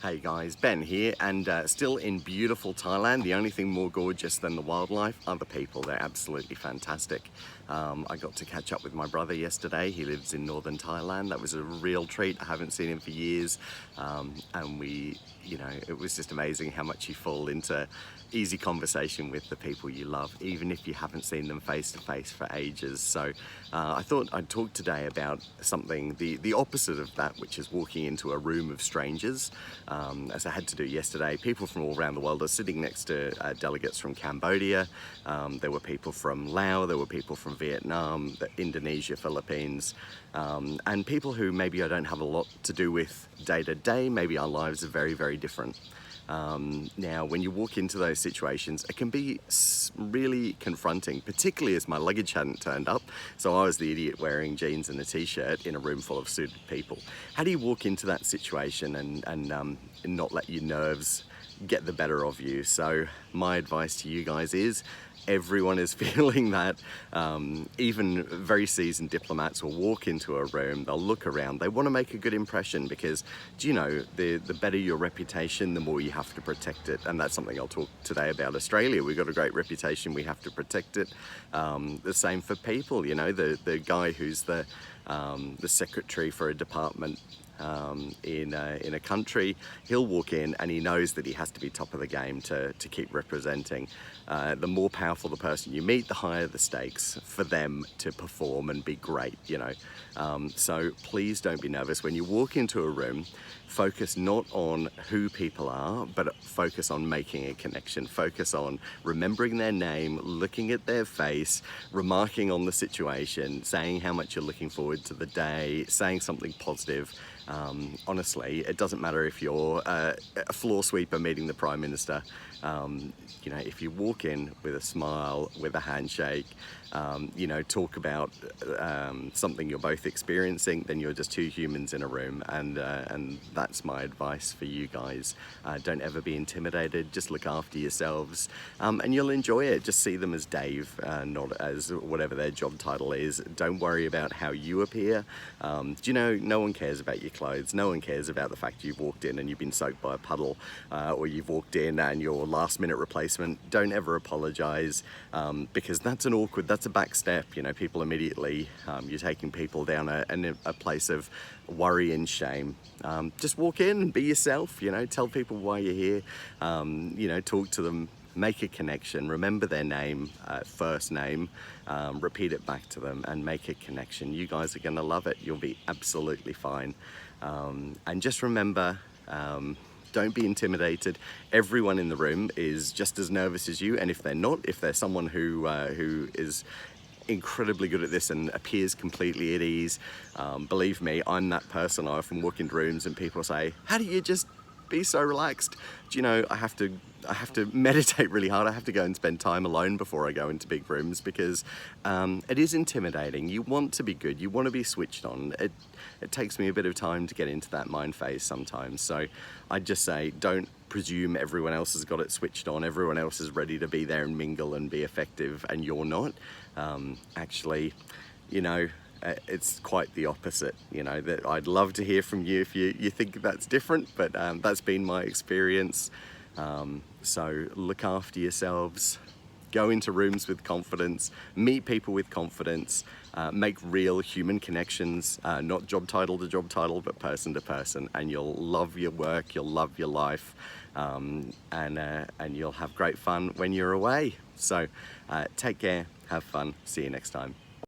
Hey guys, Ben here, and still in beautiful Thailand. The only thing more gorgeous than the wildlife are the people. They're absolutely fantastic. I got to catch up with my brother yesterday. He lives in northern Thailand. That was a real treat. I haven't seen him for years, and it was just amazing how much you fall into easy conversation with the people you love, even if you haven't seen them face to face for ages. So I thought I'd talk today about something, the opposite of that, which is walking into a room of strangers, as I had to do yesterday. People from all around the world are sitting next to delegates from Cambodia. There were people from Laos, there were people from Vietnam, Indonesia, Philippines, and people who maybe I don't have a lot to do with day to day. Maybe our lives are very, very different. Now, when you walk into those situations, it can be really confronting, particularly as my luggage hadn't turned up. So I was the idiot wearing jeans and a t-shirt in a room full of suited people. How do you walk into that situation and not let your nerves get the better of you? So my advice to you guys is, everyone is feeling that. Even very seasoned diplomats will walk into a room, they'll look around, they want to make a good impression because, do you know, the better your reputation, the more you have to protect it. And that's something I'll talk today about Australia. We've got a great reputation, we have to protect it. The same for people, you know, the guy who's the secretary for a department in a country, he'll walk in and he knows that he has to be top of the game to keep representing. The more powerful the person you meet, the higher the stakes for them to perform and be great, you know. So please don't be nervous. When you walk into a room, focus not on who people are, but focus on making a connection. Focus on remembering their name, looking at their face, remarking on the situation, saying how much you're looking forward to the day, saying something positive. Honestly, it doesn't matter if you're a floor sweeper meeting the Prime Minister. You know, if you walk in with a smile, with a handshake, you know, talk about something you're both experiencing, then you're just two humans in a room, and that's my advice for you guys. Don't ever be intimidated, just look after yourselves, and you'll enjoy it. Just see them as Dave, not as whatever their job title is. Don't worry about how you appear. Do you know, no one cares about your clothes, no one cares about the fact you've walked in and you've been soaked by a puddle, or you've walked in and your last minute replacement. Don't ever apologize, because that's a back step. You know, people immediately, you're taking people down a place of worry and shame. Just walk in and be yourself, you know, tell people why you're here, you know, talk to them, make a connection, remember their name, first name, repeat it back to them and make a connection. You guys are gonna love it. You'll be absolutely fine. And just remember, don't be intimidated. Everyone in the room is just as nervous as you, and if they're not, if they're someone who is incredibly good at this and appears completely at ease, believe me, I'm that person. I often walk into rooms and people say, how do you just be so relaxed? Do you know, I have to meditate really hard. I have to go and spend time alone before I go into big rooms, because it is intimidating. You want to be good, you want to be switched on. It takes me a bit of time to get into that mind phase sometimes. So I'd just say, don't presume everyone else has got it switched on. Everyone else is ready to be there and mingle and be effective, and you're not. Actually, you know, it's quite the opposite. You know, that I'd love to hear from you if you think that's different, but that's been my experience. So look after yourselves, go into rooms with confidence, meet people with confidence, make real human connections, not job title to job title, but person to person, and you'll love your work, you'll love your life, and you'll have great fun when you're away. So take care, have fun, see you next time.